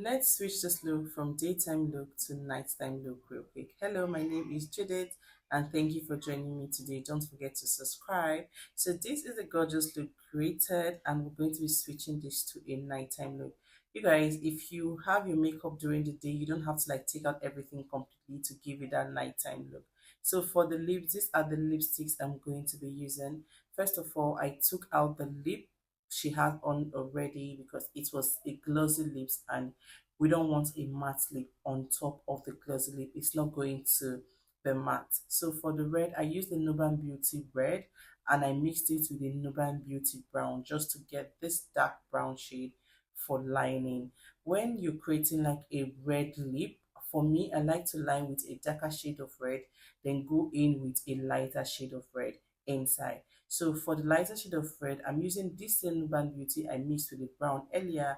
Let's switch this look from daytime look to nighttime look real quick. Hello, my name is Judith and thank you for joining me today. Don't forget to subscribe. So this is a gorgeous look created and we're going to be switching this to a nighttime look. You guys, if you have your makeup during the day, you don't have to like take out everything completely to give it that nighttime look. So for the lips, these are the lipsticks I'm going to be using. First of all, I took out the lip she had on already because it was a glossy lips and we don't want a matte lip on top of the glossy lip. It's not going to be matte. So for the red, I used the Nuban Beauty red and I mixed it with the Nuban Beauty brown just to get this dark brown shade for lining. When you're creating like a red lip, for me, I like to line with a darker shade of red, then go in with a lighter shade of red inside. So for the lighter shade of red, I'm using this same Nuban Beauty I mixed with the brown earlier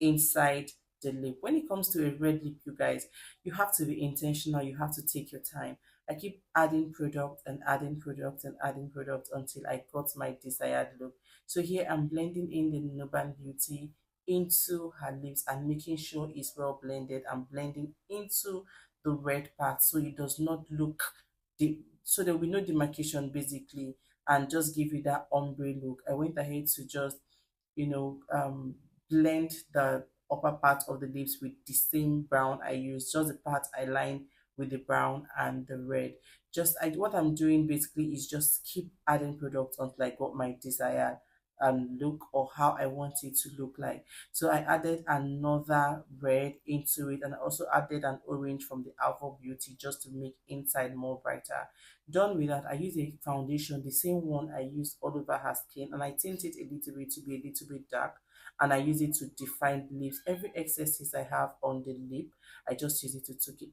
inside the lip. When it comes to a red lip, you guys, you have to be intentional. You have to take your time. I keep adding product and adding product and adding product until I got my desired look. So here I'm blending in the Nuban Beauty into her lips and making sure it's well blended and blending into the red part so it does not look so there will be no demarcation basically and just give you that ombre look. I went ahead to just you know blend the upper part of the lips with the same brown I used, just the part I lined with the brown and the red. Just what I'm doing basically is just keep adding products until I got my desired look or how I want it to look like. So I added another red into it and I also added an orange from the Avo Beauty just to make inside more brighter. Done with that, I use a foundation, the same one I used all over her skin, and I tint it a little bit to be a little bit dark and I use it to define the lips. Every excesses I have on the lip, I just use it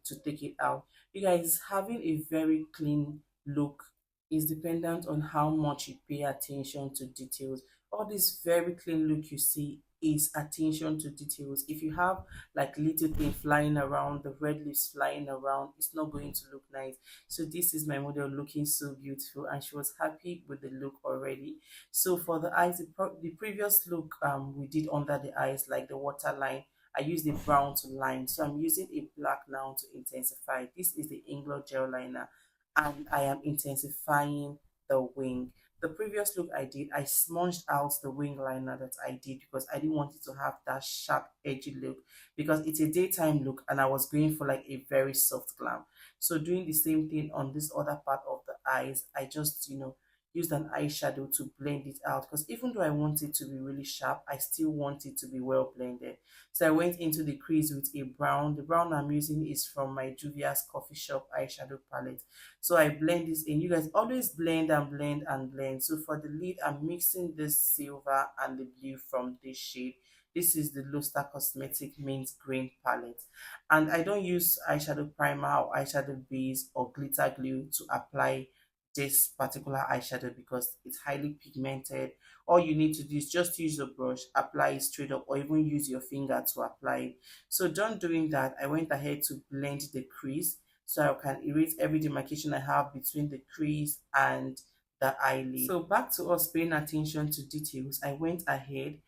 to take it out. You guys, having a very clean look is dependent on how much you pay attention to details. All this very clean look you see is attention to details. If you have like little thing flying around, the red lips flying around, it's not going to look nice. So this is my model looking so beautiful and she was happy with the look already. So for the eyes, the previous look we did under the eyes, like the waterline, I used the brown to line. So I'm using a black now to intensify. This is the England gel liner and I am intensifying the wing. The previous look I did, I smudged out the wing liner that I did because I didn't want it to have that sharp edgy look because it's a daytime look and I was going for like a very soft glam. So doing the same thing on this other part of the eyes, I just, used an eyeshadow to blend it out because even though I want it to be really sharp, I still want it to be well blended. So I went into the crease with a brown. The brown I'm using is from my Juvia's Coffee Shop eyeshadow palette. So I blend this in. You guys always blend and blend and blend. So for the lid, I'm mixing this silver and the blue from this shade. This is the Luster Cosmetic Mint Green palette. And I don't use eyeshadow primer or eyeshadow base or glitter glue to apply this particular eyeshadow because it's highly pigmented. All you need to do is just use a brush, apply it straight up, or even use your finger to apply it. So done doing that, I went ahead to blend the crease so I can erase every demarcation I have between the crease and the eyelid. So back to us paying attention to details, I went ahead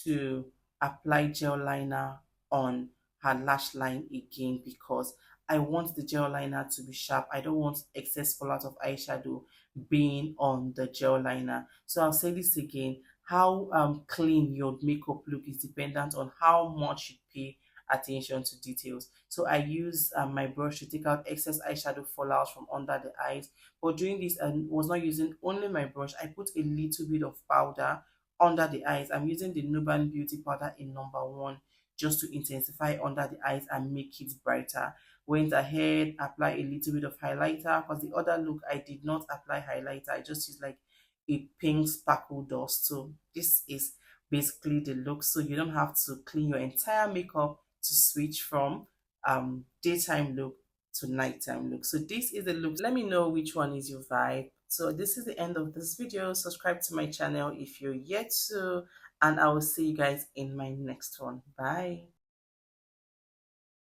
to apply gel liner on her lash line again because I want the gel liner to be sharp. I don't want excess fallout of eyeshadow being on the gel liner. So I'll say this again. How clean your makeup look is dependent on how much you pay attention to details. So I use my brush to take out excess eyeshadow fallout from under the eyes. But doing this, I was not using only my brush. I put a little bit of powder under the eyes. I'm using the Nuban Beauty powder in number 1 just to intensify under the eyes and make it brighter. Went ahead, apply a little bit of highlighter because the other look I did not apply highlighter. I just used like a pink sparkle dust. So this is basically the look. So you don't have to clean your entire makeup to switch from daytime look to nighttime look. So this is the look. Let me know which one is your vibe. So this is the end of this video. Subscribe to my channel if you're yet to, and I will see you guys in my next one. Bye.